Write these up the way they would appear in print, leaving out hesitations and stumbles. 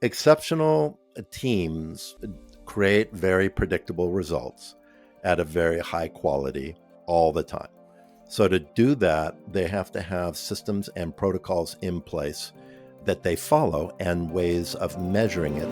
Exceptional teams create very predictable results at a very high quality all the time. So, to do that, they have to have systems and protocols in place that they follow and ways of measuring it.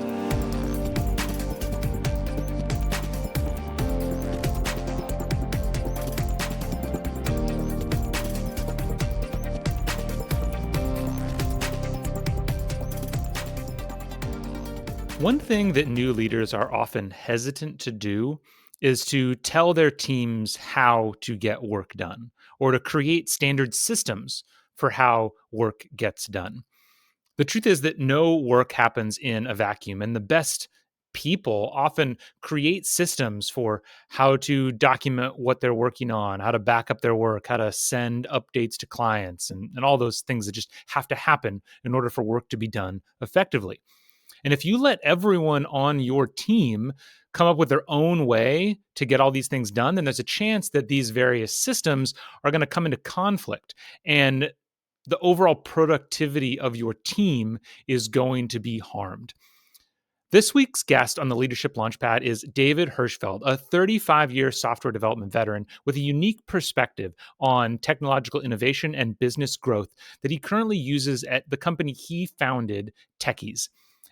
One thing that new leaders are often hesitant to do is to tell their teams how to get work done or to create standard systems for how work gets done. The truth is that no work happens in a vacuum, and the best people often create systems for how to document what they're working on, how to back up their work, how to send updates to clients, and all those things that just have to happen in order for work to be done effectively. And if you let everyone on your team come up with their own way to get all these things done, then there's a chance that these various systems are going to come into conflict. And the overall productivity of your team is going to be harmed. This week's guest on the Leadership Launchpad is David Hirschfeld, a 35-year software development veteran with a unique perspective on technological innovation and business growth that he currently uses at the company he founded, Techies.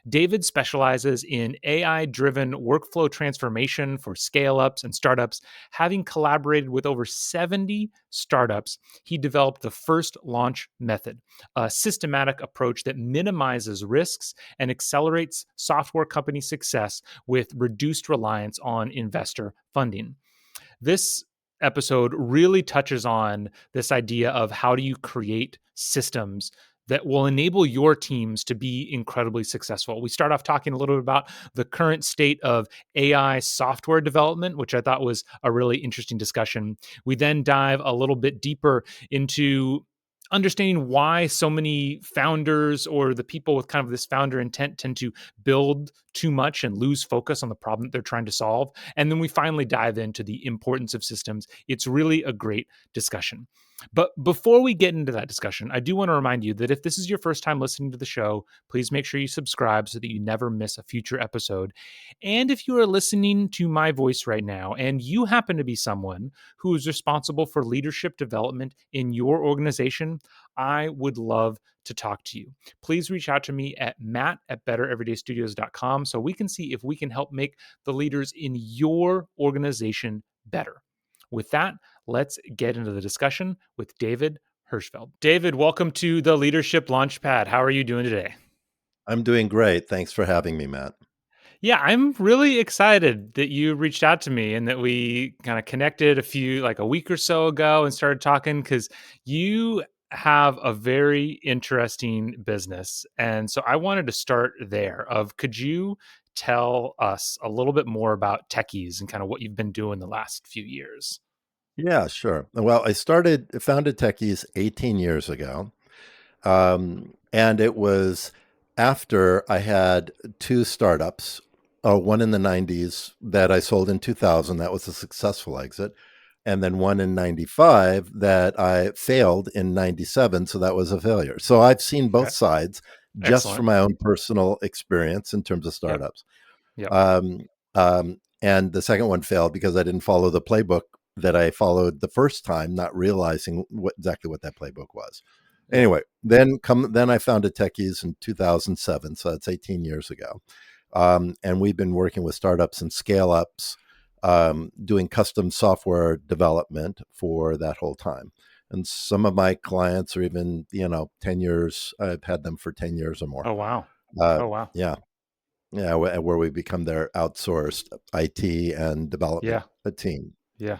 David specializes in AI driven workflow transformation for scale ups and startups. Having collaborated with over 70 startups, he developed the first launch method, a systematic approach that minimizes risks and accelerates software company success with reduced reliance on investor funding. This episode really touches on this idea of how do you create systems that will enable your teams to be incredibly successful. We start off talking a little bit about the current state of AI software development, which I thought was a really interesting discussion. We then dive a little bit deeper into understanding why so many founders or the people with kind of this founder intent tend to build too much and lose focus on the problem that they're trying to solve. And then we finally dive into the importance of systems. It's really a great discussion. But before we get into that discussion, I do want to remind you that if this is your first time listening to the show, please make sure you subscribe so that you never miss a future episode. And if you are listening to my voice right now and you happen to be someone who is responsible for leadership development in your organization, I would love to talk to you. Please reach out to me at matt@bettereverydaystudios.com so we can see if we can help make the leaders in your organization better. With that, let's get into the discussion with David Hirschfeld. David, welcome to the Leadership Launchpad. How are you doing today? I'm doing great. Thanks for having me, Matt. Yeah, I'm really excited that you reached out to me and that we kind of connected like a week or so ago and started talking because you have a very interesting business. And so I wanted to start there could you tell us a little bit more about Techies and kind of what you've been doing the last few years? Yeah, sure. Well, founded Techies 18 years ago. And it was after I had two startups, one in the 90s that I sold in 2000. That was a successful exit. And then one in 95 that I failed in 97. So that was a failure. So I've seen both Okay. sides just from Excellent. my own personal experience in terms of Yep. startups. Yep. And the second one failed because I didn't follow the playbook that I followed the first time, not realizing exactly what that playbook was. Yep. Anyway, then I founded Techies in 2007, so that's 18 years ago. And we've been working with startups and scale ups, doing custom software development for that whole time. And some of my clients are even, 10 years. I've had them for 10 years or more. Oh, wow. Uh, Oh, wow. yeah. Yeah. Where we become their outsourced IT and development Yeah. team. Yeah.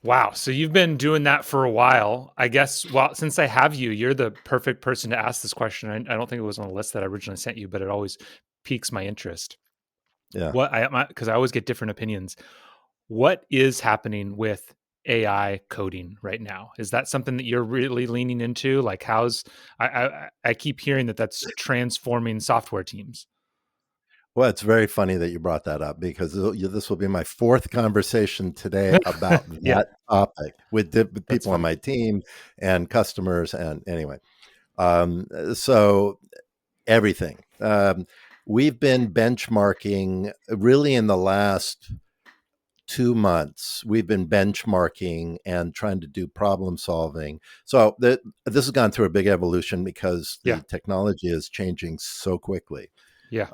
Wow. So you've been doing that for a while. I guess, well, since I have you, you're the perfect person to ask this question. I don't think it was on the list that I originally sent you, but it always piques my interest. Yeah. Because I always get different opinions. What is happening with AI coding right now? Is that something that you're really leaning into? Like, I keep hearing that that's transforming software teams. Well, it's very funny that you brought that up because this will be my fourth conversation today about Yeah, that topic with that's people on funny. my team and customers. And anyway, so everything. We've been benchmarking really in the last 2 months. We've been benchmarking and trying to do problem solving. So this has gone through a big evolution because Yeah. the technology is changing so quickly. Yeah.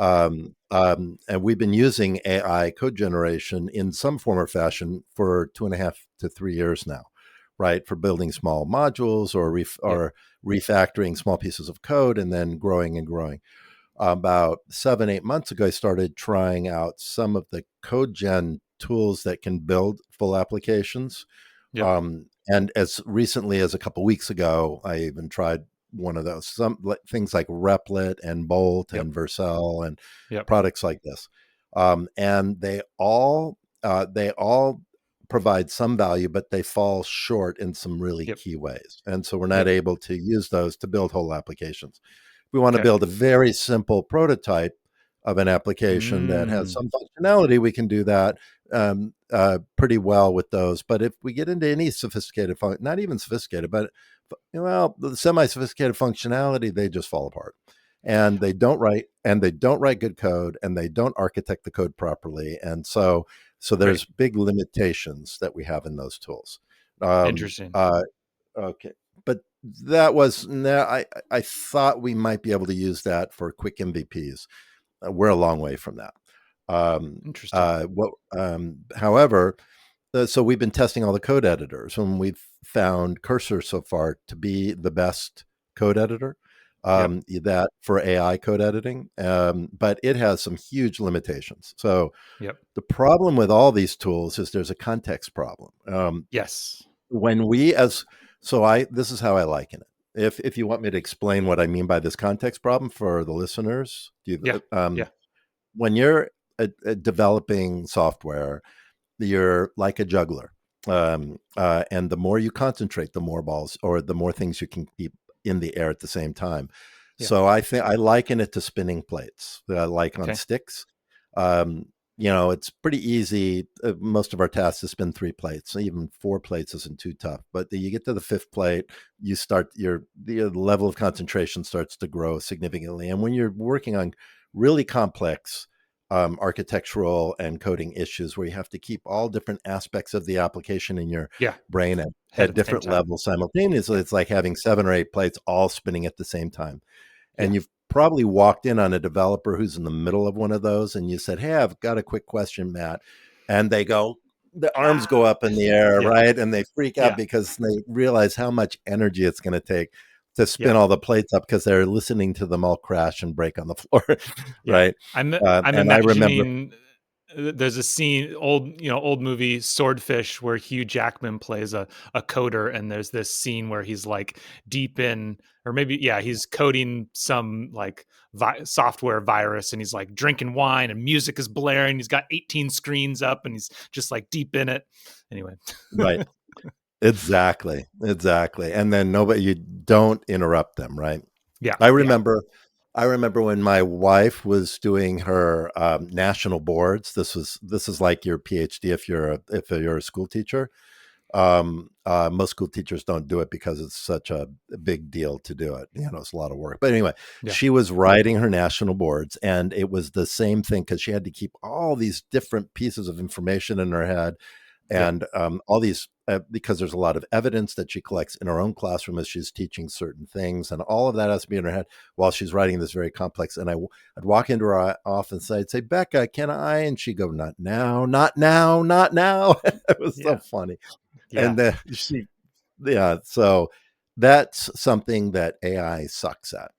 And we've been using AI code generation in some form or fashion for 2.5 to 3 years now, right? For building small modules Yep. or refactoring small pieces of code and then growing and growing. About 7, 8 months ago, I started trying out some of the code gen tools that can build full applications. Yep. And as recently as a couple weeks ago, I even tried one of those. Some things like Replit and Bolt Yep. and Vercel and Yep. products like this, and they all provide some value, but they fall short in some really Yep. key ways. And so we're not Yep. able to use those to build whole applications. We want to Okay. build a very simple prototype of an application that has Mm. some functionality. We can do that pretty well with those. But if we get into any sophisticated, not even sophisticated, but well, the semi-sophisticated functionality, they just fall apart, and they don't write good code, and they don't architect the code properly, and so Right. there's big limitations that we have in those tools. Um, Interesting. uh, Okay, but that was no. I thought we might be able to use that for quick MVPs. We're a long way from that. Interesting. However, so we've been testing all the code editors, and we've found Cursor so far to be the best code editor Yep. that for AI code editing, but it has some huge limitations. So Yep. the problem with all these tools is there's a context problem. Yes. When we as so I This is how I liken it. If you want me to explain what I mean by this context problem for the listeners, Yeah. Yeah. when you're developing software, you're like a juggler, and the more you concentrate, the more balls or the more things you can keep in the air at the same time. Yeah. So I think I liken it to spinning plates, like on Okay. sticks. Um, it's pretty easy. Most of our tasks is spin 3 plates. Even 4 plates isn't too tough. But you get to the fifth plate, you start the level of concentration starts to grow significantly. And when you're working on really complex architectural and coding issues, where you have to keep all different aspects of the application in your Yeah. brain Head at at the same different time. levels simultaneously, Yeah. it's like having 7 or 8 plates all spinning at the same time. Yeah. And you've probably walked in on a developer who's in the middle of one of those, and you said, "Hey, I've got a quick question, Matt." And the arms go Ah. up in the air, Yeah. right? And they freak out Yeah. because they realize how much energy it's going to take to spin Yeah. all the plates up because they're listening to them all crash and break on the floor, Yeah. right? I'm And I remember, imagining there's a scene, old movie Swordfish, where Hugh Jackman plays a coder, and there's this scene where he's like deep in, or maybe, yeah, he's coding some like software virus, and he's like drinking wine and music is blaring. He's got 18 screens up and he's just like deep in it. Anyway. right, exactly, exactly. And then you don't interrupt them, right? Yeah. I Yeah. remember I remember when my wife was doing her national boards. This is like your PhD if you're a school teacher. Most school teachers don't do it because it's such a big deal to do it. It's a lot of work. But anyway, Yeah. she was writing her national boards, and it was the same thing because she had to keep all these different pieces of information in her head, Yeah. and all these because there's a lot of evidence that she collects in her own classroom as she's teaching certain things, and all of that has to be in her head while she's writing this very complex. And I'd walk into her office, I'd say, "Becca, can I?" And she'd go, "Not now, not now, not now." It was so Yeah. funny. Yeah. And she, yeah, so that's something that AI sucks at.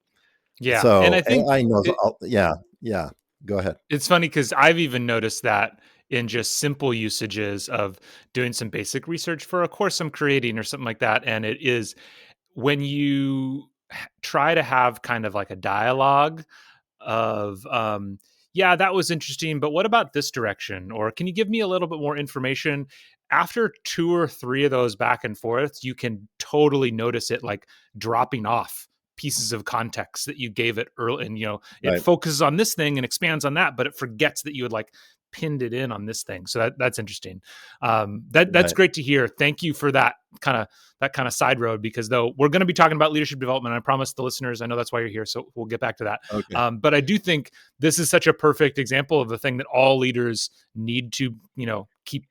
Yeah. And So I think AI knows it, all, yeah, yeah. Go ahead. it's funny because I've even noticed that in just simple usages of doing some basic research for a course I'm creating or something like that. And it is when you try to have kind of like a dialogue of, yeah, that was interesting, but what about this direction? Or can you give me a little bit more information? After two or three of those back and forths, you can totally notice it like dropping off pieces of context that you gave it early. And, it Right. focuses on this thing and expands on that, but it forgets that you had like pinned it in on this thing. So that's interesting. That's Right. great to hear. Thank you for that kind of side road, because though we're going to be talking about leadership development, I promise the listeners, I know that's why you're here, so we'll get back to that. Okay. But I do think this is such a perfect example of the thing that all leaders need to, keep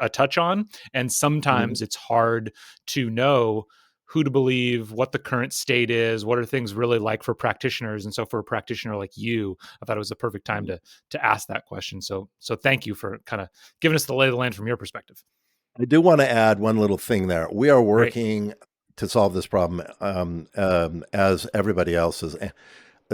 a touch on. And Mhm. sometimes it's hard to know who to believe, what the current state is, what are things really like for practitioners. And so for a practitioner like you, I thought it was the perfect time Mhm. to ask that question. So thank you for kind of giving us the lay of the land from your perspective. I do want to add one little thing there. We are Great. working to solve this problem, as everybody else is.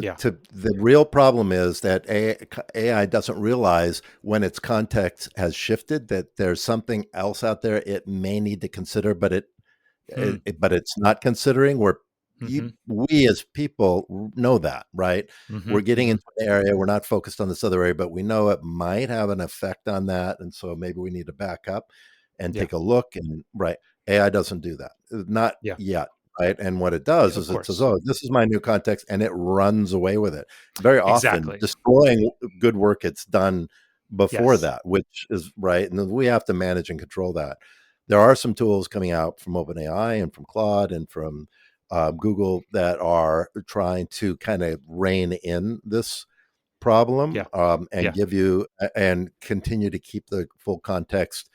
Yeah. The real problem is that AI doesn't realize when its context has shifted that there's something else out there it may need to consider, Hmm. but it's not considering. Where Mm-hmm. we as people know that, right? Mm-hmm. We're getting Mm-hmm. into an area, we're not focused on this other area, but we know it might have an effect on that, and so maybe we need to back up and Yeah. take a look. And right, AI doesn't do that, not Yeah. yet. Right. And what it does Of is it says, course. oh, this is my new context, and it runs away with it, very often Exactly. destroying good work it's done before Yes. that, which is right. And then we have to manage and control that. There are some tools coming out from OpenAI and from Claude and from Google that are trying to kind of rein in this problem, Yeah. and Yeah. give you and continue to keep the full context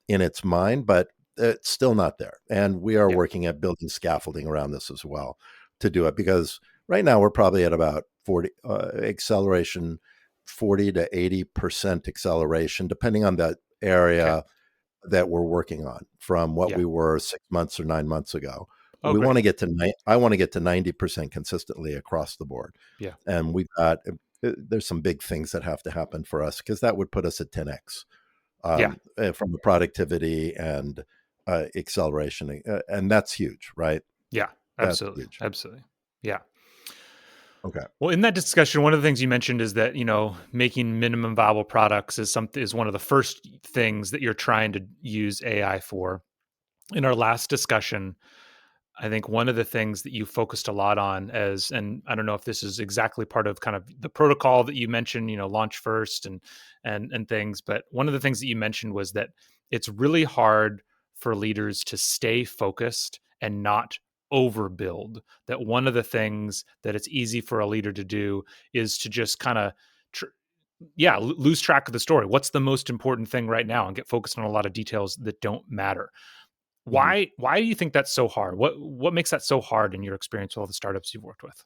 in its mind, but it's still not there. And we are Yeah. working at building scaffolding around this as well to do it, because right now we're probably at about 40 acceleration, 40 to 80% acceleration, depending on the Okay. area that we're working on from what Yeah. we were 6 months or 9 months ago. Oh, We great. want to get to I want to get to 90% consistently across the board. Yeah. And we've got there's some big things that have to happen for us, because that would put us at 10x, Yeah. from the productivity and acceleration, and that's huge, right? Yeah. That's Absolutely. huge. Absolutely. Yeah. Okay. Well, in that discussion, one of the things you mentioned is that, making minimum viable products is one of the first things that you're trying to use AI for. In our last discussion, I think one of the things that you focused a lot on, and I don't know if this is exactly part of kind of the protocol that you mentioned, launch first and things, but one of the things that you mentioned was that it's really hard for leaders to stay focused and not overbuild. That one of the things that it's easy for a leader to do is to just kind of tr- lose track of the story. What's the most important thing right now, and get focused on a lot of details that don't matter. Mhm. Why do you think that's so hard? What makes that so hard in your experience with all the startups you've worked with?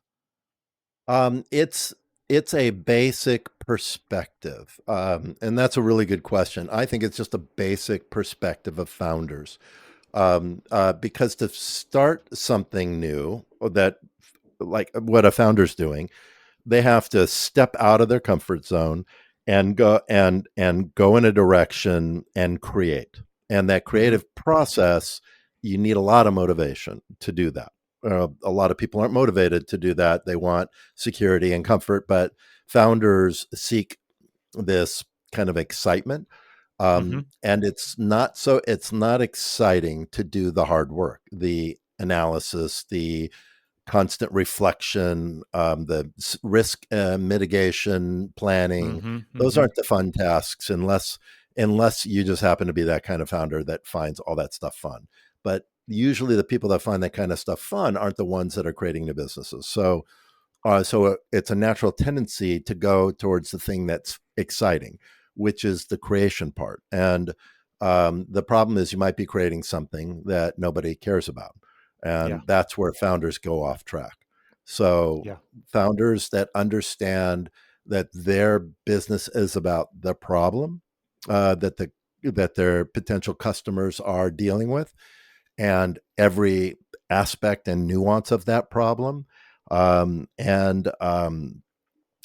Um, it's it's a basic perspective, and that's a really good question. I think it's just a basic perspective of founders, because to start something new, or that like what a founder's doing, they have to step out of their comfort zone and go in a direction and create. And that Mhm. creative process, you need a lot of motivation to do that. A lot of people aren't motivated to do that. They want security and comfort, but founders seek this kind of excitement. Mhm. And it's not exciting to do the hard work, the analysis, the constant reflection, the risk mitigation planning. Mhm. Those Mhm. aren't the fun tasks unless you just happen to be that kind of founder that finds all that stuff fun. But usually, the people that find that kind of stuff fun aren't the ones that are creating new businesses. So it's a natural tendency to go towards the thing that's exciting, which is the creation part. And the problem is you might be creating something that nobody cares about. Yeah. And that's where founders go off track. So Yeah. founders that understand that their business is about the problem, that their potential customers are dealing with, and every aspect and nuance of that problem, um, and um,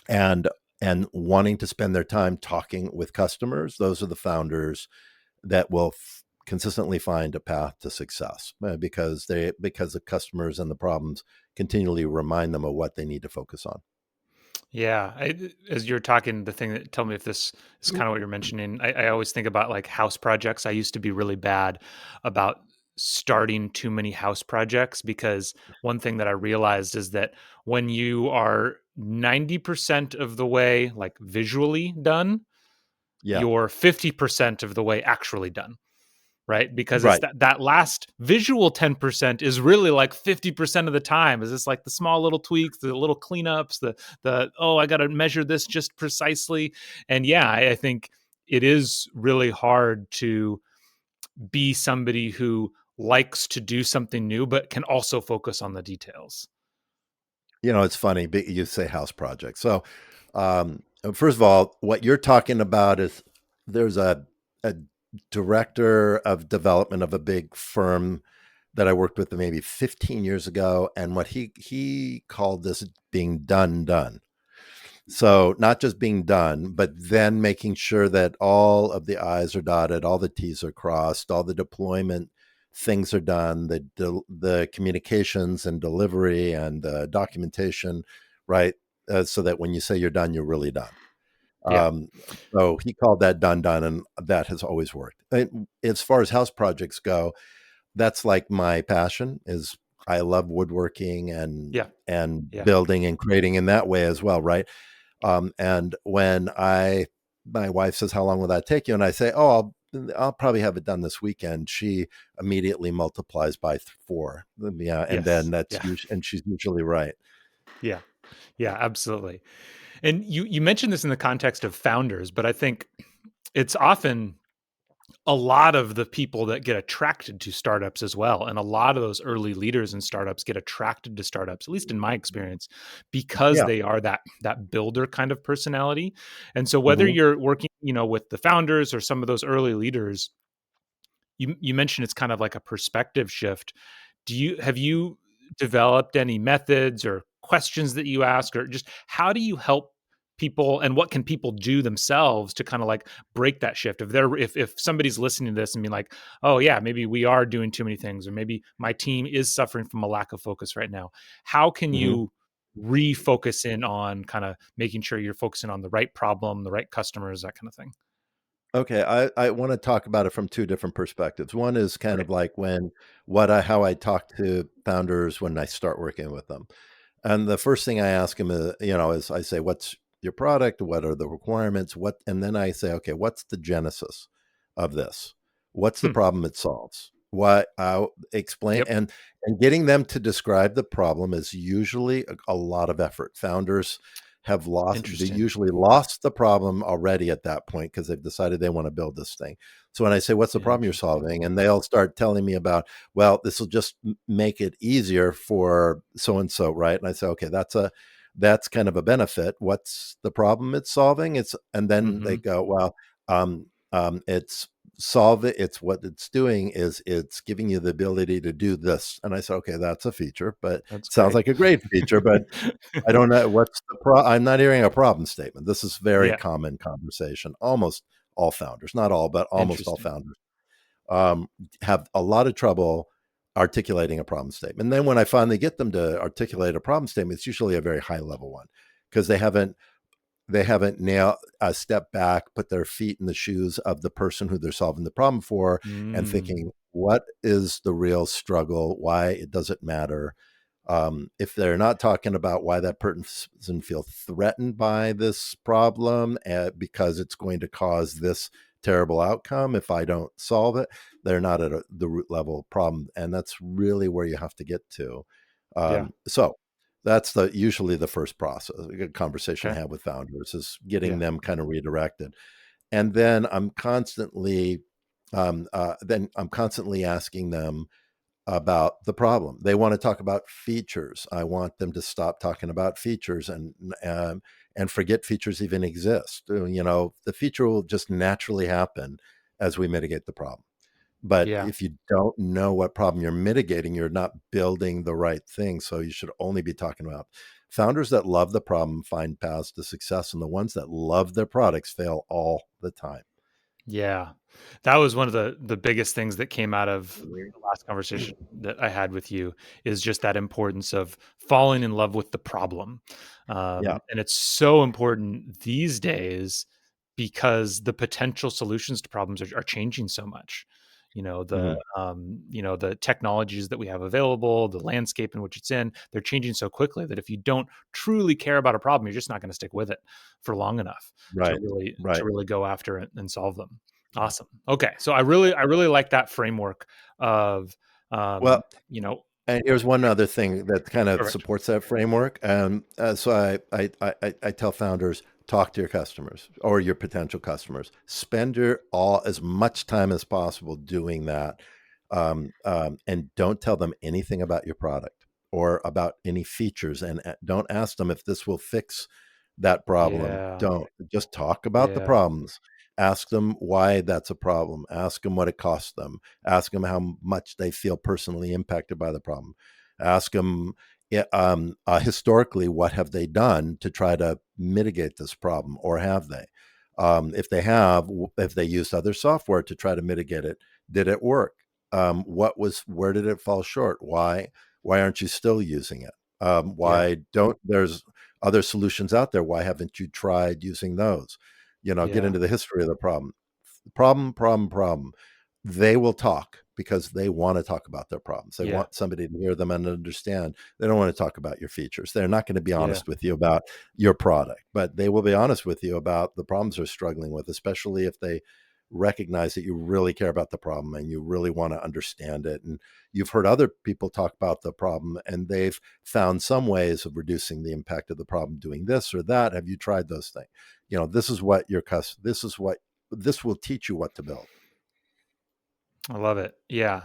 and and wanting to spend their time talking with customers. Those are the founders that will consistently find a path to success, because the customers and the problems continually remind them of what they need to focus on. Yeah. As you're talking, the thing that tell me if this is kind of what you're mentioning. I always think about like house projects. I used to be really bad about starting too many house projects, because one thing that I realized is that when you are 90% of the way like visually done, Yeah. you're 50% of the way actually done, right? Because it's Right. that last visual 10% is really like 50% of the time. Is this like the small little tweaks, the little cleanups, the oh, I got to measure this just precisely. And yeah, I think it is really hard to be somebody who likes to do something new but can also focus on the details. It's funny, you say house projects. So, first of all, what you're talking about is there's a director of development of a big firm that I worked with maybe 15 years ago, and what he called this being done. So not just being done, but then making sure that all of the I's are dotted, all the T's are crossed, all the deployment things are done, the communications and delivery and documentation, right? So that when you say you're done, you're really done. Yeah. Um, so he called that done, and that has always worked. As far as house projects go, that's like my passion. Is I love woodworking Yeah. and Yeah. building and creating in that way as well, right? And when my wife says, "How long will that take you?" and I say, "Oh, I'll probably have it done this weekend," she immediately multiplies by four. Yeah, and then Yes. Yeah. and she's usually right. Yeah. Yeah, absolutely. And you mentioned this in the context of founders, but I think it's often a lot of the people that get attracted to startups as well. And a lot of those early leaders in startups get attracted to startups, at least in my experience, because Yeah. they are that builder kind of personality. And so whether Hmm. you're working, with the founders or some of those early leaders, you mentioned it's kind of like a perspective shift. Have you developed any methods or questions that you ask, or just how do you help people, and what can people do themselves to kind of like break that shift? If somebody's listening to this and being like, oh yeah, maybe we are doing too many things, or maybe my team is suffering from a lack of focus right now, how can Hmm. you refocus in on kind of making sure you're focusing on the right problem, the right customers, that kind of thing? Okay, I want to talk about it from two different perspectives. One is kind Great. of like how I talk to founders when I start working with them. And the first thing I ask him is I say, "What's your product? What are the requirements? What?" And then I say, "Okay, what's the genesis of this? What's the Hmm. problem it solves? What I'll explain." Yep. And getting them to describe the problem is usually a lot of effort. Founders they Interesting. usually lost the problem already at that point because they've decided they want to build this thing. So when I say, "What's the problem you're Interesting. solving?" and they'll start telling me about, well, this will just make it easier for so and so, right? And I say, okay, that's kind of a benefit. What's the problem it's solving? And then they Hmm. go, well, it's solve it. It's what it's doing is it's giving you the ability to do this. And I say, okay, that's a feature, but it That's sounds great. like a great feature, but I don't know what's the I'm not hearing a problem statement. This is very Yeah. common conversation. Almost all founders, not all, but almost all Interesting. founders um, have a lot of trouble articulating a problem statement. And then when I finally get them to articulate a problem statement, it's usually a very high level one because they haven't nailed a step back, put their feet in the shoes of the person who they're solving the problem for, and Mm. thinking, what is the real struggle? Why it does it matter? If they're not talking about why that person feel threatened by this problem because it's going to cause this terrible outcome if I don't solve it, they're not at the root level problem, and that's really where you have to get to. Yeah. So that's usually the first process, a good conversation I Okay. have with founders is getting Yeah. them kind of redirected, and then I'm constantly asking them about the problem. They want to talk about features. I want them to stop talking about features and forget features even exist. The feature will just naturally happen as we mitigate the problem. But Yeah. if you don't know what problem you're mitigating, you're not building the right thing. So you should only be talking about founders that love the problem find paths to success, and the ones that love their products fail all the time. Yeah. That was one of the biggest things that came out of the last conversation that I had with you, is just that importance of falling in love with the problem. Yeah. And it's so important these days because the potential solutions to problems are changing so much. Hmm. the technologies that we have available, the landscape in which it's in. They're changing so quickly that if you don't truly care about a problem, you're just not going to stick with it for long enough to Right. Right. really go after it and solve them. Yeah. Awesome. Okay, so I really like that framework of Well, you know and here's one other thing that kind of perfect. supports that framework. So I tell founders, talk to your customers or your potential customers. Spend your all as much time as possible doing that, and don't tell them anything about your product or about any features, and don't ask them if this will fix that problem. Yeah, Don't just talk about the yeah, problems. Ask them why that's a problem. Ask them what it costs them. Ask them how much they feel personally impacted by the problem. Ask them historically what have they done to try to mitigate this problem, or have they? If they have, if they used other software to try to mitigate it, did it work? Where did it fall short? Why aren't you still using it? yeah, Why don't there's other solutions out there? Why haven't you tried using those? Get yeah, into the history of the problem. Problem. They will talk because they want to talk about their problems. They yeah, want somebody to hear them and understand. They don't want to talk about your features. They're not going to be yeah, honest with you about your product, but they will be honest with you about the problems they're struggling with, especially if they recognize that you really care about the problem and you really want to understand it. And you've heard other people talk about the problem and they've found some ways of reducing the impact of the problem doing this or that. Have you tried those things? This is what this will teach you what to build. I love it. Yeah,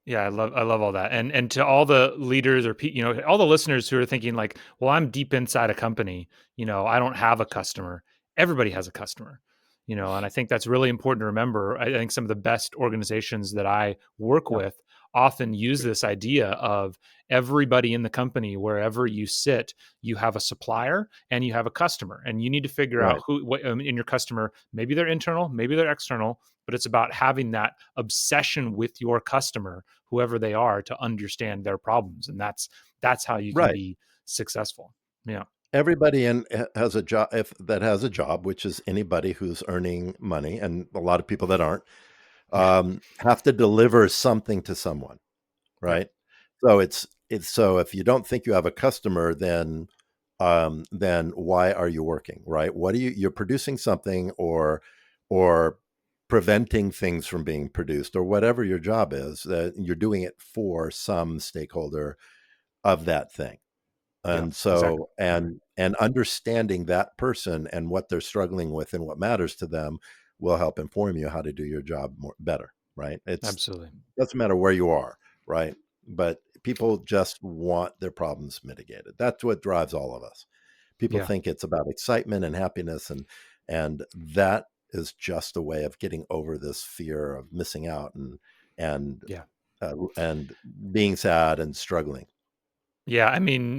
yeah, I love all that. And to all the leaders or all the listeners who are thinking like, "Well, I'm deep inside a company, I don't have a customer." Everybody has a customer. And I think that's really important to remember. I think some of the best organizations that I work Yeah. with often use this idea of everybody in the company, wherever you sit, you have a supplier and you have a customer, and you need to figure out Right. who what in your customer, maybe they're internal, maybe they're external, but it's about having that obsession with your customer, whoever they are, to understand their problems, and that's how you can Right. be successful. Yeah, Everybody has a job, if that has a job, which is anybody who's earning money, and a lot of people that aren't, yeah, have to deliver something to someone, yep, right? So it's so if you don't think you have a customer, then why are you working, right? What are you're producing something, or preventing things from being produced, or whatever your job is, that you're doing it for some stakeholder of that thing. yep, And exactly. so and understanding that person and what they're struggling with and what matters to them will help inform you how to do your job better, right? It's Absolutely. doesn't matter where you are, right? But people just want their problems mitigated. That's what drives all of us. People Yeah, think it's about excitement and happiness, and that is just a way of getting over this fear of missing out and yeah. and being sad and struggling. Yeah, I mean,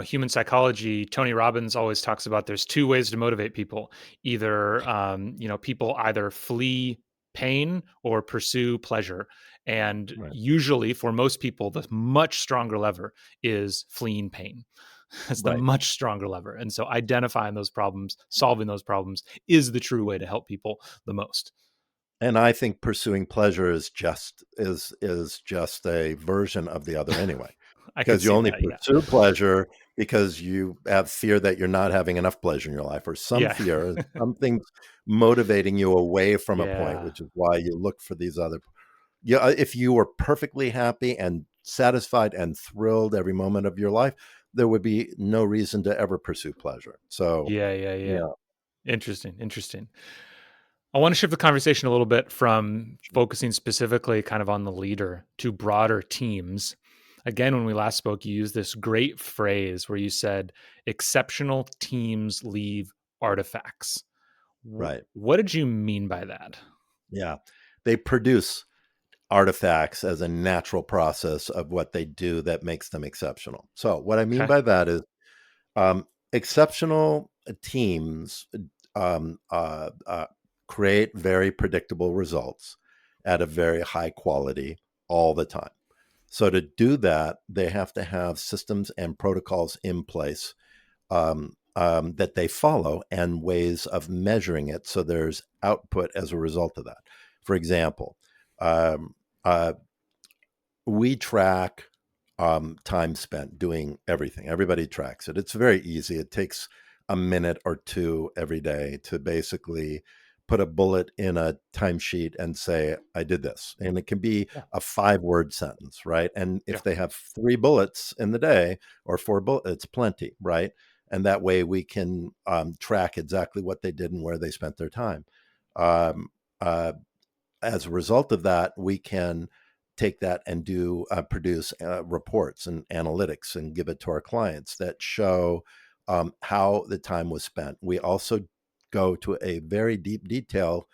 human psychology, Tony Robbins always talks about there's two ways to motivate people. Either, people either flee pain or pursue pleasure. And Right. usually, for most people, the much stronger lever is fleeing pain. It's the Right. much stronger lever. And so, identifying those problems, solving those problems is the true way to help people the most. And I think pursuing pleasure is just a version of the other anyway, I could because you see only that. Yeah. pursue pleasure because you have fear that you're not having enough pleasure in your life, or some Yeah. fear, something's motivating you away from a point, Yeah. which is why you look for these other. Yeah, if you were perfectly happy and satisfied and thrilled every moment of your life, there would be no reason to ever pursue pleasure. So, Yeah. Yeah. Yeah. yeah, Interesting. Interesting. I want to shift the conversation a little bit from focusing specifically kind of on the leader to broader teams. Again, when we last spoke, you used this great phrase where you said, exceptional teams leave artifacts. right. What did you mean by that? Yeah. They produce artifacts as a natural process of what they do that makes them exceptional. So, what I mean Okay. by that is, exceptional teams create very predictable results at a very high quality all the time. So, to do that, they have to have systems and protocols in place, that they follow, and ways of measuring it. So, there's output as a result of that. For example, um, uh, we track time spent doing everything. Everybody tracks it. It's very easy. It takes a minute or two every day to basically put a bullet in a timesheet and say, I did this. And it can be Yeah. a 5 word sentence, right? And Yeah. if they have 3 bullets in the day or 4 bullets, it's plenty, right? And that way we can track exactly what they did and where they spent their time. Um, uh, as a result of that, we can take that and do produce reports and analytics and give it to our clients that show how the time was spent. We also go to a very deep detail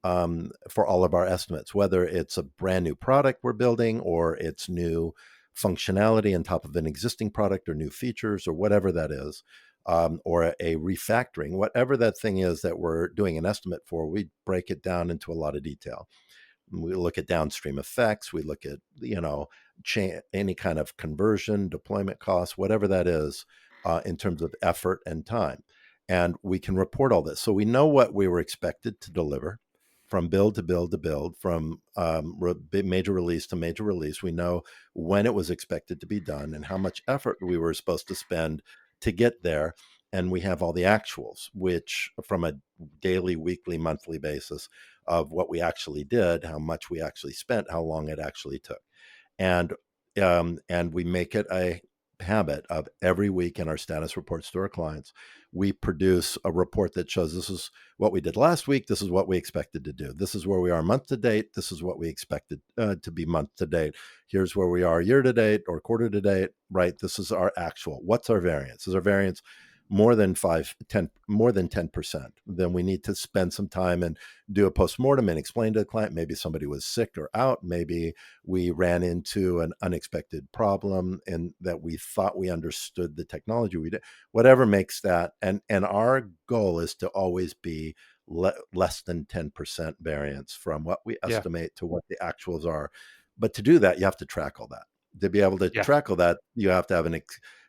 for all of our estimates, whether it's a brand new product we're building or it's new functionality on top of an existing product or new features or whatever that is. Or a refactoring, whatever that thing is that we're doing an estimate for, we break it down into a lot of detail. We look at downstream effects. We look at, any kind of conversion, deployment costs, whatever that is, in terms of effort and time. And we can report all this. So we know what we were expected to deliver from build to build to build, from major release to major release. We know when it was expected to be done and how much effort we were supposed to spend to get there. And we have all the actuals, which from a daily, weekly, monthly basis of what we actually did, how much we actually spent, how long it actually took, and we make it a habit of every week in our status reports to our clients. We produce a report that shows this is what we did last week. This is what we expected to do. This is where we are month to date. This is what we expected to be month to date. Here's where we are year to date or quarter to date. Right. This is our actual. What's our variance? Is our variance more than 10%? Then we need to spend some time and do a postmortem and explain to the client maybe somebody was sick or out, maybe we ran into an unexpected problem and that we thought we understood the technology we did, whatever makes that. And our goal is to always be less than 10% variance from what we Yeah. estimate to what the actuals are. But to do that, you have to track all that. To be able to Yeah. track all that, you have to have an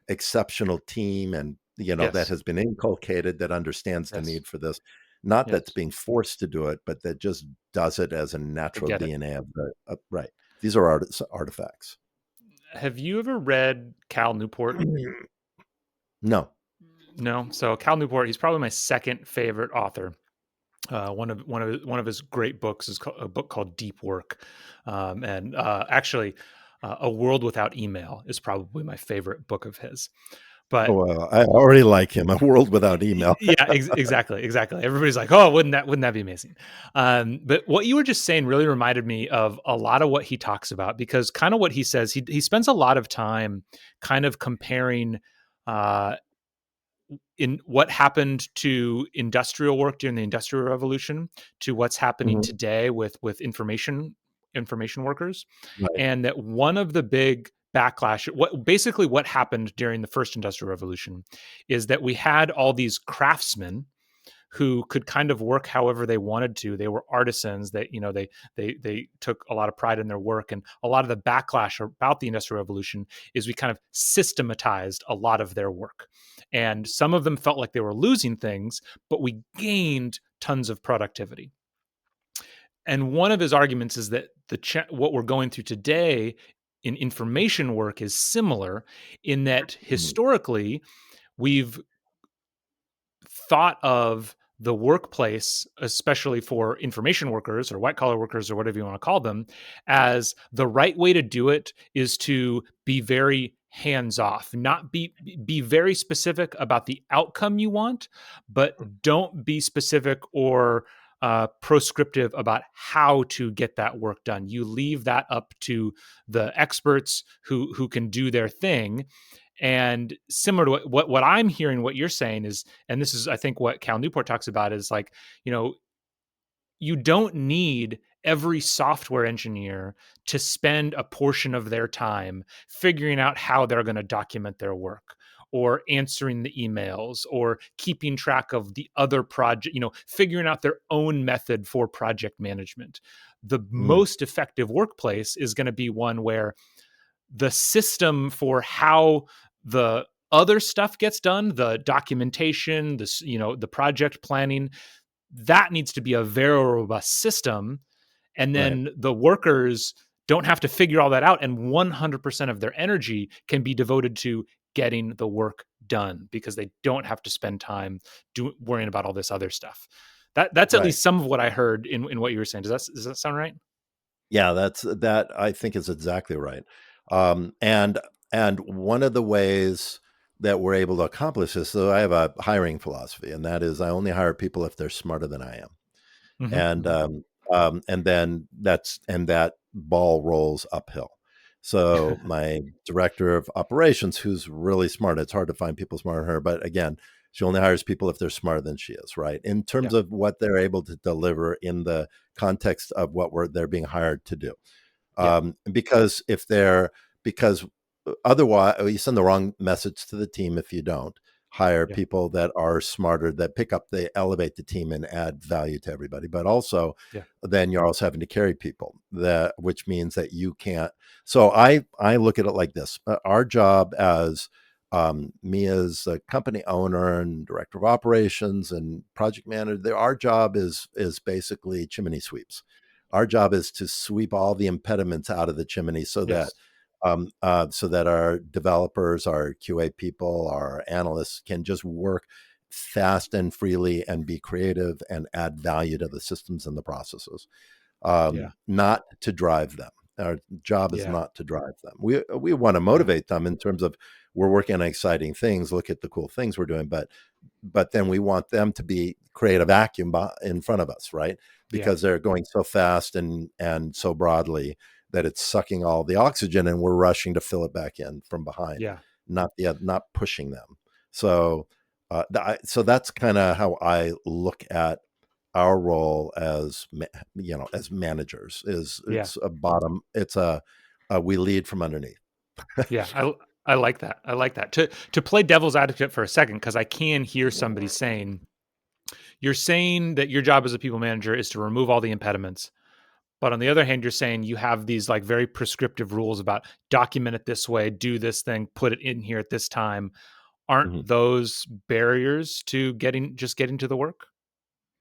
exceptional team, and that Yes. has been inculcated, that understands the Yes. need for this, not that's Yes. being forced to do it, but that just does it as a I natural get it. DNA of the right. These are artifacts. Have you ever read Cal Newport? No. No. So Cal Newport, he's probably my second favorite author. One of his great books is a book called Deep Work, and actually, A World Without Email is probably my favorite book of his. But Well, I already like him. A world without email. yeah, exactly. Everybody's like, "Oh, wouldn't that be amazing?" But what you were just saying really reminded me of a lot of what he talks about, because kind of what he says, he spends a lot of time kind of comparing uh, in what happened to industrial work during the industrial revolution to what's happening Mhm. today with information workers, Right. and that one of the big backlash, what happened during the first industrial revolution, is that we had all these craftsmen who could kind of work however they wanted to. They were artisans. They took a lot of pride in their work, and a lot of the backlash about the Industrial Revolution is we kind of systematized a lot of their work, and some of them felt like they were losing things, but we gained tons of productivity. And one of his arguments is that what we're going through today in information work is similar, in that Mhm. historically we've thought of the workplace, especially for information workers or white collar workers or whatever you want to call them, as the right way to do it is to be very hands off, not be very specific about the outcome you want, but don't be specific or proscriptive about how to get that work done. You leave that up to the experts who can do their thing. And similar to what I'm hearing, what you're saying is, and this is, I think, what Cal Newport talks about is like, you know, you don't need every software engineer to spend a portion of their time figuring out how they're going to document their work or answering the emails or keeping track of the other project, figuring out their own method for project management. The Mm. most effective workplace is going to be one where the system for how the other stuff gets done, the documentation, the project planning, that needs to be a very robust system. And Right. then the workers don't have to figure all that out. And 100% of their energy can be devoted to getting the work done because they don't have to spend time worrying about all this other stuff. That's at Right. least some of what I heard in what you were saying. Does that sound right? Yeah, that I think is exactly right. Um, and and one of the ways that we're able to accomplish this, so I have a hiring philosophy, and that is I only hire people if they're smarter than I am. Hmm. And Hmm. and then that ball rolls uphill. So my director of operations, who's really smart, it's hard to find people smarter than her, but again, she only hires people if they're smarter than she is, right? In Yeah. terms of what they're able to deliver in the context of what they're being hired to do. Yeah. Because if they're because otherwise you send the wrong message to the team if you don't hire Yeah. people that are smarter, that pick up, they elevate the team and add value to everybody. But also Yeah. then you're also having to carry people, that which means that you can't. So I look at it like this. Our job as me as a company owner and director of operations and project manager, our job is basically chimney sweeps. Our job is to sweep all the impediments out of the chimney Yes. so that our developers, our QA people, our analysts can just work fast and freely and be creative and add value to the systems and the processes, Yeah. not to drive them. Our job is Yeah. not to drive them. We want to Yeah. motivate them in terms of we're working on exciting things. Look at the cool things we're doing, but then we want them to be create a vacuum in front of us, right? Yeah. Because they're going so fast and so broadly that it's sucking all the oxygen, and we're rushing to fill it back in from behind, Yeah. not pushing them. So, so that's kind of how I look at our role as as managers. Is Yeah. it's a bottom. It's a we lead from underneath. Yeah. I like that. I like that. To play devil's advocate for a second, because I can hear somebody saying, you're saying that your job as a people manager is to remove all the impediments. But on the other hand, you're saying you have these like very prescriptive rules about document it this way, do this thing, put it in here at this time. Aren't Mhm. those barriers to getting to the work?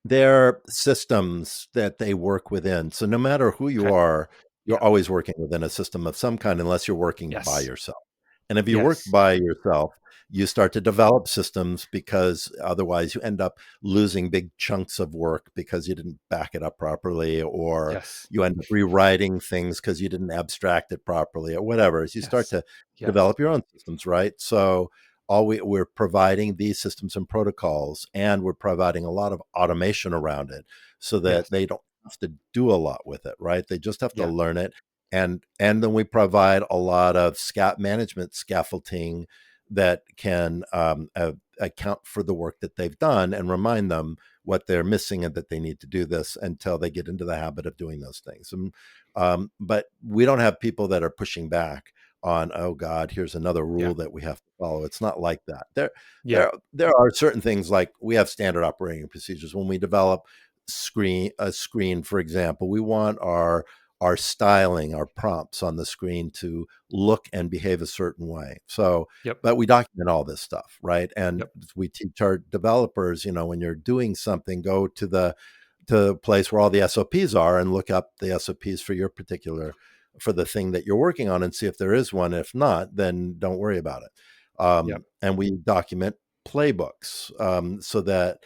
They're systems that they work within. So no matter who you Okay. are, you're Yeah. always working within a system of some kind unless you're working by Yes. yourself. And if you work Yes. by yourself, you start to develop systems because otherwise you end up losing big chunks of work because you didn't back it up properly, or Yes. you end up rewriting things because you didn't abstract it properly, or whatever. As you start Yes. to Yes. develop your own systems, right? So we're providing these systems and protocols, and we're providing a lot of automation around it so that Yes. they don't have to do a lot with it, right? They just have to Yeah. learn it. And then we provide a lot of management scaffolding that can account for the work that they've done and remind them what they're missing and that they need to do this until they get into the habit of doing those things. But we don't have people that are pushing back on, oh God, here's another Yeah. rule that we have to follow. It's not like that. Yeah. There are certain things, like we have standard operating procedures when we develop a screen, for example. We want our styling, our prompts on the screen to look and behave a certain way. So, Yep. but we document all this stuff, right? And Yep. we teach our developers, when you're doing something, go to the place where all the SOPs are and look up the SOPs for your particular for the thing that you're working on and see if there is one. If not, then don't worry about it. Yep. And we document playbooks, so that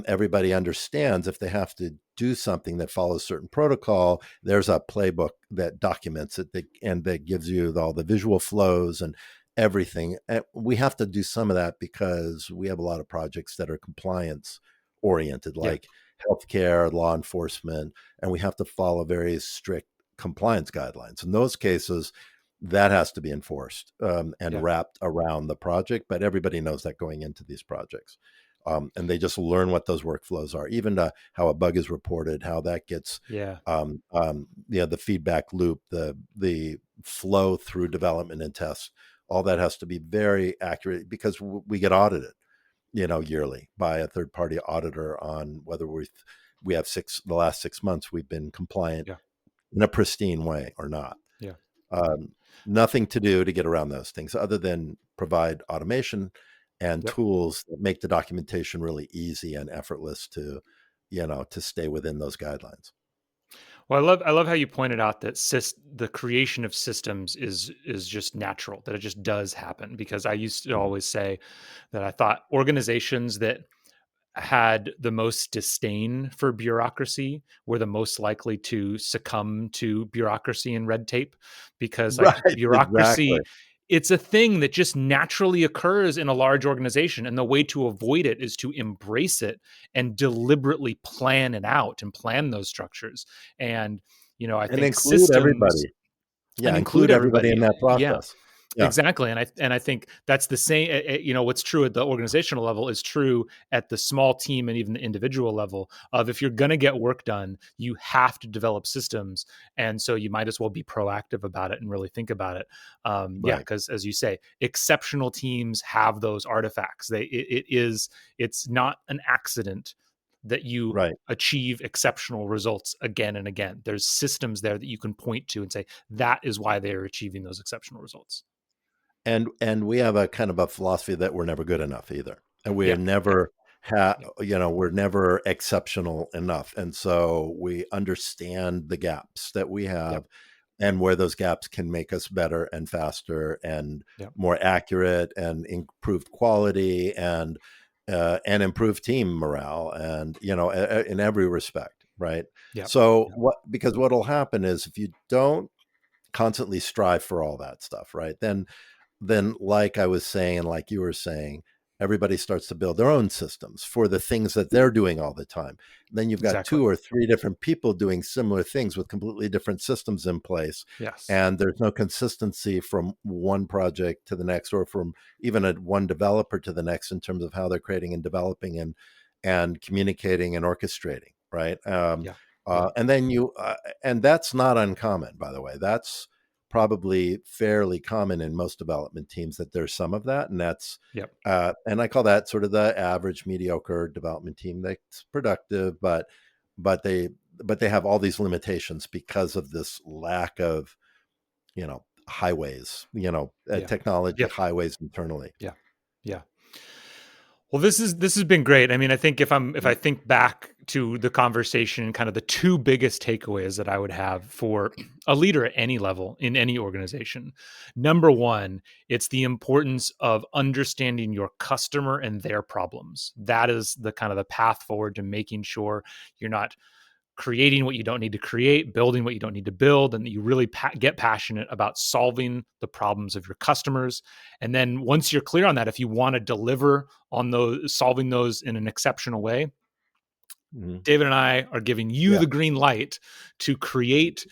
everybody understands if they have to do something that follows certain protocol, there's a playbook that documents it, and that gives you all the visual flows and everything. And we have to do some of that because we have a lot of projects that are compliance oriented, Yeah. like healthcare, law enforcement, and we have to follow very strict compliance guidelines. In those cases, that has to be enforced, and Yeah. wrapped around the project. But everybody knows that going into these projects. And they just learn what those workflows are, even how a bug is reported, how that gets, Yeah. the feedback loop, the flow through development and tests. All that has to be very accurate because we get audited, yearly by a third party auditor on whether we have the last 6 months we've been compliant Yeah. in a pristine way or not. Yeah. Um, Nothing to do to get around those things other than provide automation and Yep. tools that make the documentation really easy and effortless to stay within those guidelines. Well, I love how you pointed out that the creation of systems is just natural, that it just does happen. Because I used to always say that I thought organizations that had the most disdain for bureaucracy were the most likely to succumb to bureaucracy and red tape, because like Right, exactly. bureaucracy, it's a thing that just naturally occurs in a large organization, and the way to avoid it is to embrace it and deliberately plan it out and plan those structures. And I And think include systems everybody. Yeah, and include include everybody in everybody. that Yeah. process. Yeah, Exactly, and I think that's the same. What's true at the organizational level is true at the small team and even the individual level. Of if you're going to get work done, you have to develop systems, and so you might as well be proactive about it and really think about it. Yeah, right, because as you say, exceptional teams have those artifacts. It's not an accident that you right. achieve exceptional results again and again. There's systems there that you can point to and say that is why they are achieving those exceptional results. And we have a kind of a philosophy that we're never good enough either, and we're Yeah, yeah, never yeah, we're never exceptional enough, and so we understand the gaps that we yeah, have and where those gaps can make us better and faster and yeah, more accurate and improved quality and improved team morale and in every respect, right? yeah, So yeah, because what'll happen is if you don't constantly strive for all that stuff, right? Then like I was saying, and like you were saying, everybody starts to build their own systems for the things that they're doing all the time. Then you've got exactly. two or three different people doing similar things with completely different systems in place. Yes. And there's no consistency from one project to the next, or from even one developer to the next in terms of how they're creating and developing and communicating and orchestrating, right? Yeah, yeah, And then and that's not uncommon, by the way. That's probably fairly common in most development teams that there's some of that, and that's yep, and I call that sort of the average mediocre development team that's productive, but they but they have all these limitations because of this lack of highways, yeah, technology yep, highways internally. yeah, yeah. Well, this has been great. I mean, I think if I think back to the conversation, kind of the two biggest takeaways that I would have for a leader at any level in any organization. Number one, it's the importance of understanding your customer and their problems. That is the kind of the path forward to making sure you're not creating what you don't need to create, building what you don't need to build, and that you really get passionate about solving the problems of your customers. And then once you're clear on that, if you want to deliver on those, solving those in an exceptional way, Mhm. David and I are giving you Yeah. the green light to create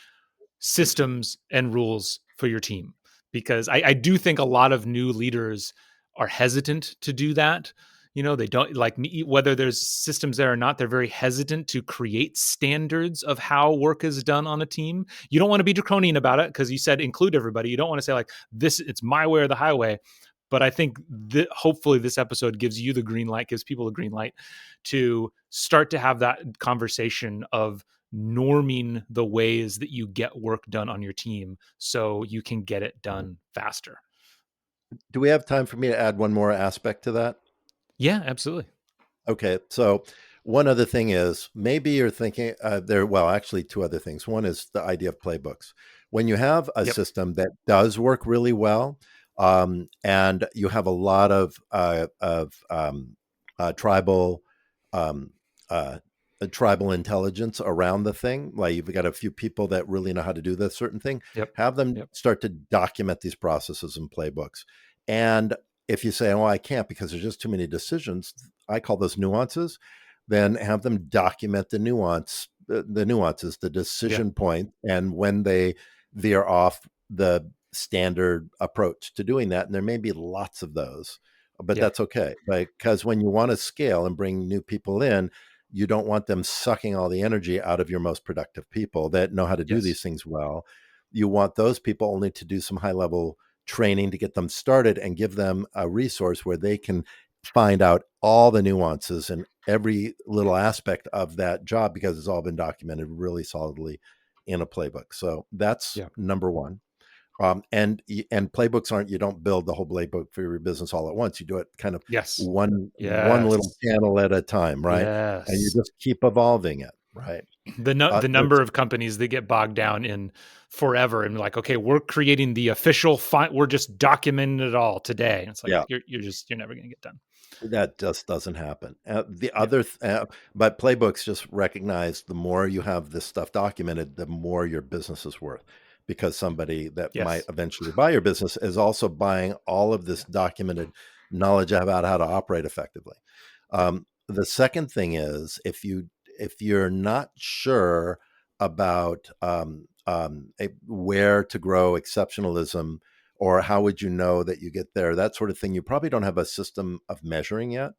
systems and rules for your team, because I do think a lot of new leaders are hesitant to do that. They don't like me, whether there's systems there or not, they're very hesitant to create standards of how work is done on a team. You don't want to be draconian about it because you said include everybody. You don't want to say like this, it's my way or the highway. But I think that hopefully this episode gives you the green light, gives people the green light to start to have that conversation of norming the ways that you get work done on your team so you can get it Mhm. done faster. Do we have time for me to add one more aspect to that? Yeah, absolutely. Okay, so one other thing is maybe you're thinking well, actually two other things. One is the idea of playbooks. When you have a Yep. system that does work really well, and you have a lot of tribal um, uh, tribal intelligence around the thing, like you've got a few people that really know how to do this certain thing, Yep. have them Yep. start to document these processes in playbooks. And if you say, "Oh, I can't because there's just too many decisions," I call those nuances. Then have them document the nuances, the Yeah. decision point, and when they veer off the standard approach to doing that. And there may be lots of those, but Yeah. that's okay. Because when you want to scale and bring new people in, you don't want them sucking all the energy out of your most productive people that know how to do Yes. these things well. You want those people only to do some high level training to get them started and give them a resource where they can find out all the nuances and every little aspect of that job because it's all been documented really solidly in a playbook. So that's Yeah. number one. And playbooks aren't, you don't build the whole playbook for your business all at once. You do it kind of Yes. one little Yes. channel at a time, right? And you Yes. just keep evolving it, right? The There's number of companies that get bogged down in forever and like, okay, we're creating the official we're just documenting it all today. It's like yeah, you're never going to get done. that just doesn't happen. The Yeah. other, but playbooks just recognize the more you have this stuff documented, the more your business is worth, because somebody that might Yes. eventually buy your business is also buying all of this Yeah. documented knowledge about how to operate effectively. Yeah. The second thing is if you're not sure about where to grow exceptionalism, or how would you know that you get there, that sort of thing, you probably don't have a system of measuring yet.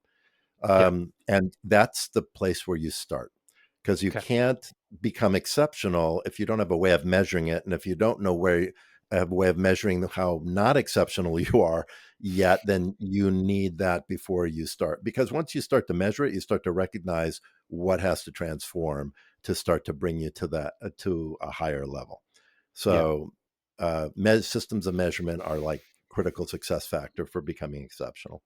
Yeah. And that's the place where you start, because you Okay. can't become exceptional if you don't have a way of measuring it. And if you don't know where have a way of measuring how not exceptional you are yet, then you need that before you start. Because once you start to measure it, you start to recognize what has to transform to start to bring you to that to a higher level. Yeah. So systems of measurement are like critical success factor for becoming exceptional.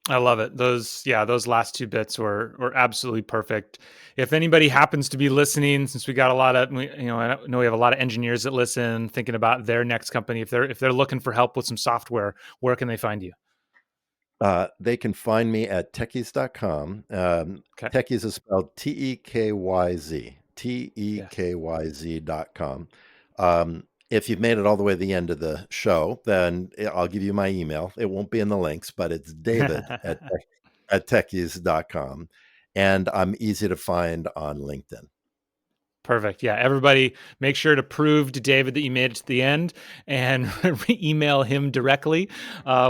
I love it. Those last two bits were absolutely perfect. If anybody happens to be listening, since we got a lot of, I know we have a lot of engineers that listen, thinking about their next company. If they're looking for help with some software, where can they find you? They can find me at techies.com. Okay. Techies is spelled Tekyz, Yes. Tekyz.com. If you've made it all the way to the end of the show, then I'll give you my email. It won't be in the links, but it's David at techies.com. And I'm easy to find on LinkedIn. Perfect. Yeah. Everybody make sure to prove to David that you made it to the end and email him directly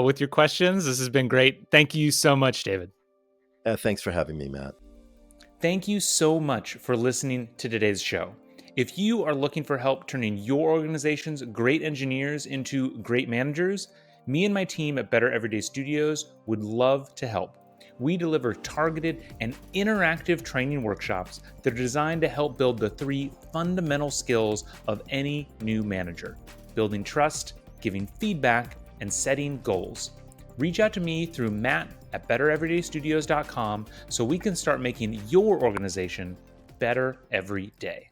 with your questions. This has been great. Thank you so much, David. Thanks for having me, Matt. Thank you so much for listening to today's show. If you are looking for help turning your organization's great engineers into great managers, me and my team at Better Everyday Studios would love to help. We deliver targeted and interactive training workshops that are designed to help build the 3 fundamental skills of any new manager: building trust, giving feedback, and setting goals. Reach out to me through matt@bettereverydaystudios.com so we can start making your organization better every day.